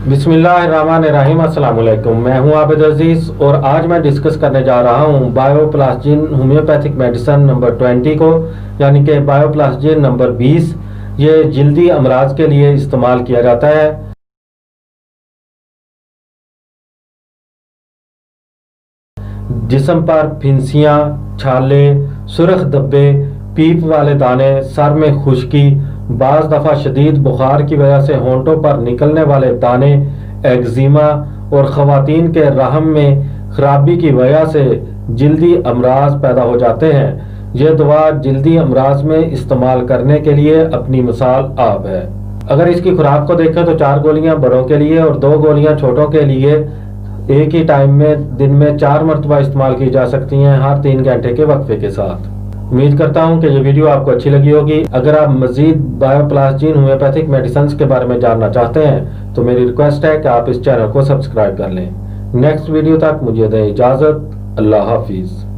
बिस्मिल्लाहिर्रहमानिर्रहीम। अस्सलाम वालेकुम। मैं हूं आबिद अजीज़ और आज मैं डिस्कस करने जा रहा हूं बायोप्लास्टिन होम्योपैथिक मेडिसन नंबर 20 को, यानी कि बायोप्लास्टिन नंबर 20। ये जल्दी अमराज के लिए इस्तेमाल किया जाता है। जिस्म पर फिंसियाँ, छाले, सुर्ख धब्बे, पीप वाले दाने, सर में खुश्की, बाज़ दफ़ा शदीद बुखार की वजह से होंठों पर निकलने वाले दाने, एक्जिमा और ख़वातीन के रहम में खराबी की वजह से जल्दी अमराज पैदा हो जाते हैं। यह दवा जल्दी अमराज में इस्तेमाल करने के लिए अपनी मिसाल आप है। अगर इसकी खुराक को देखें तो 4 गोलियां बड़ों के लिए और 2 गोलियां छोटों के लिए एक ही टाइम में दिन में 4 मरतबा इस्तेमाल की जा सकती हैं, हर 3 घंटे के वक्फे के साथ। उम्मीद करता हूं कि ये वीडियो आपको अच्छी लगी होगी। अगर आप मजीद बायोप्लास्टिन होम्योपैथिक मेडिसिन के बारे में जानना चाहते हैं तो मेरी रिक्वेस्ट है कि आप इस चैनल को सब्सक्राइब कर लें। नेक्स्ट वीडियो तक मुझे दें इजाज़त। अल्लाह हाफिज़।